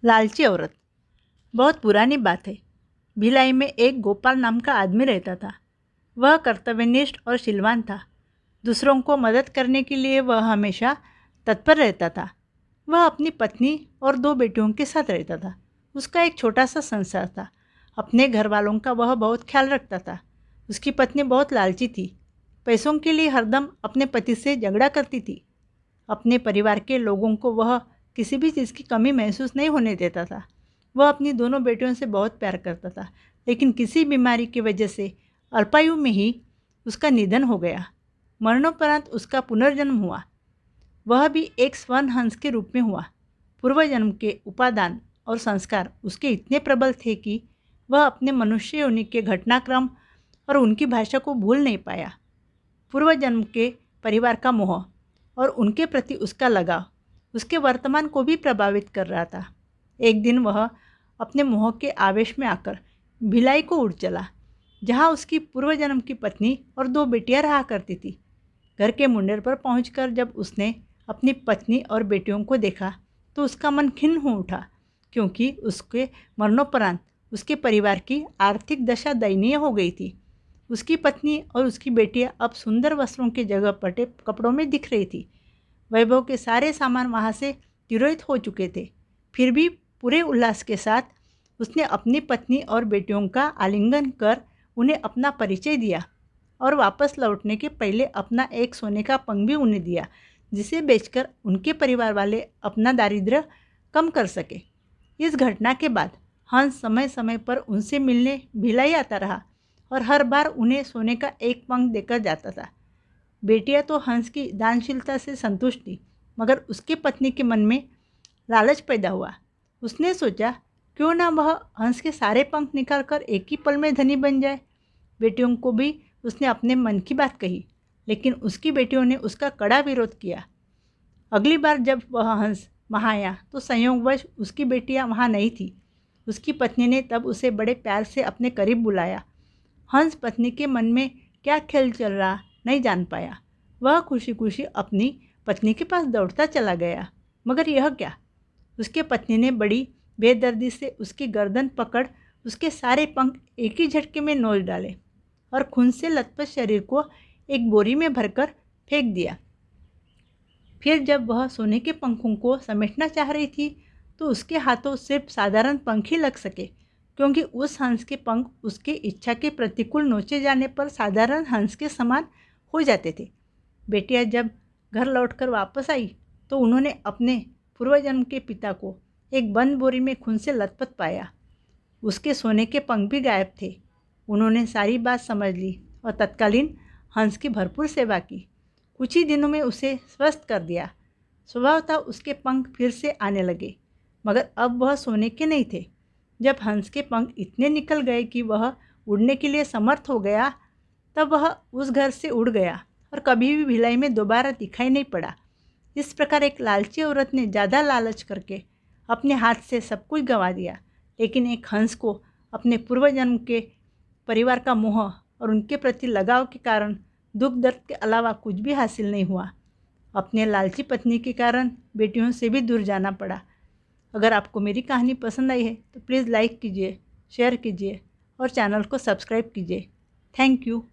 लालची औरत। बहुत पुरानी बात है। भिलाई में एक गोपाल नाम का आदमी रहता था। वह कर्तव्यनिष्ठ और शीलवान था। दूसरों को मदद करने के लिए वह हमेशा तत्पर रहता था। वह अपनी पत्नी और 2 बेटियों के साथ रहता था। उसका एक छोटा सा संसार था। अपने घर वालों का वह बहुत ख्याल रखता था। उसकी पत्नी बहुत लालची थी। पैसों के लिए हरदम अपने पति से झगड़ा करती थी। अपने परिवार के लोगों को वह किसी भी चीज़ की कमी महसूस नहीं होने देता था। वह अपनी दोनों बेटियों से बहुत प्यार करता था, लेकिन किसी बीमारी की वजह से अल्पायु में ही उसका निधन हो गया। मरणोपरांत उसका पुनर्जन्म हुआ। वह भी एक स्वर्ण हंस के रूप में हुआ। पूर्व जन्म के उपादान और संस्कार उसके इतने प्रबल थे कि वह अपने मनुष्य योनि के घटनाक्रम और उनकी भाषा को भूल नहीं पाया। पूर्व जन्म के परिवार का मोह और उनके प्रति उसका लगाव उसके वर्तमान को भी प्रभावित कर रहा था। एक दिन वह अपने मोह के आवेश में आकर भिलाई को उड़ चला, जहाँ उसकी पूर्व जन्म की पत्नी और 2 बेटियां रहा करती थी। घर के मुंडेर पर पहुंचकर जब उसने अपनी पत्नी और बेटियों को देखा तो उसका मन खिन्न हो उठा, क्योंकि उसके मरणोपरांत उसके परिवार की आर्थिक दशा दयनीय हो गई थी। उसकी पत्नी और उसकी बेटियां अब सुंदर वस्त्रों की जगह फटे कपड़ों में दिख रही थी। वैभव के सारे सामान वहाँ से तिरोहित हो चुके थे। फिर भी पूरे उल्लास के साथ उसने अपनी पत्नी और बेटियों का आलिंगन कर उन्हें अपना परिचय दिया और वापस लौटने के पहले अपना एक सोने का पंख भी उन्हें दिया, जिसे बेचकर उनके परिवार वाले अपना दारिद्र्य कम कर सके। इस घटना के बाद हंस समय समय पर उनसे मिलने भिलाई आता रहा और हर बार उन्हें सोने का एक पंख देकर जाता था। बेटियां तो हंस की दानशीलता से संतुष्ट थी, मगर उसकी पत्नी के मन में लालच पैदा हुआ। उसने सोचा, क्यों ना वह हंस के सारे पंख निकालकर एक ही पल में धनी बन जाए। बेटियों को भी उसने अपने मन की बात कही, लेकिन उसकी बेटियों ने उसका कड़ा विरोध किया। अगली बार जब वह हंस वहाँ आया तो संयोगवश उसकी बेटियां वहाँ नहीं थी। उसकी पत्नी ने तब उसे बड़े प्यार से अपने करीब बुलाया। हंस पत्नी के मन में क्या खेल चल रहा नहीं जान पाया। वह खुशी खुशी अपनी पत्नी के पास दौड़ता चला गया, मगर यह क्या, उसके पत्नी ने बड़ी बेदर्दी से उसकी गर्दन पकड़ उसके सारे पंख एक ही झटके में नोच डाले और खून से लथपथ शरीर को एक बोरी में भरकर फेंक दिया। फिर जब वह सोने के पंखों को समेटना चाह रही थी तो उसके हाथों सिर्फ साधारण पंख ही लग सके, क्योंकि उस हंस के पंख उसकी इच्छा के प्रतिकूल नोचे जाने पर साधारण हंस के समान हो जाते थे। बेटियां जब घर लौटकर वापस आई तो उन्होंने अपने पूर्वजन्म के पिता को एक बंद बोरी में खून से लथपथ पाया। उसके सोने के पंख भी गायब थे। उन्होंने सारी बात समझ ली और तत्कालीन हंस की भरपूर सेवा की। कुछ ही दिनों में उसे स्वस्थ कर दिया। स्वभावतः उसके पंख फिर से आने लगे, मगर अब वह सोने के नहीं थे। जब हंस के पंख इतने निकल गए कि वह उड़ने के लिए समर्थ हो गया, तब वह उस घर से उड़ गया और कभी भी भिलाई में दोबारा दिखाई नहीं पड़ा। इस प्रकार एक लालची औरत ने ज़्यादा लालच करके अपने हाथ से सब कुछ गंवा दिया, लेकिन एक हंस को अपने पूर्वजन्म के परिवार का मोह और उनके प्रति लगाव के कारण दुख दर्द के अलावा कुछ भी हासिल नहीं हुआ। अपने लालची पत्नी के कारण बेटियों से भी दूर जाना पड़ा। अगर आपको मेरी कहानी पसंद आई है तो प्लीज़ लाइक कीजिए, शेयर कीजिए और चैनल को सब्सक्राइब कीजिए। Thank you.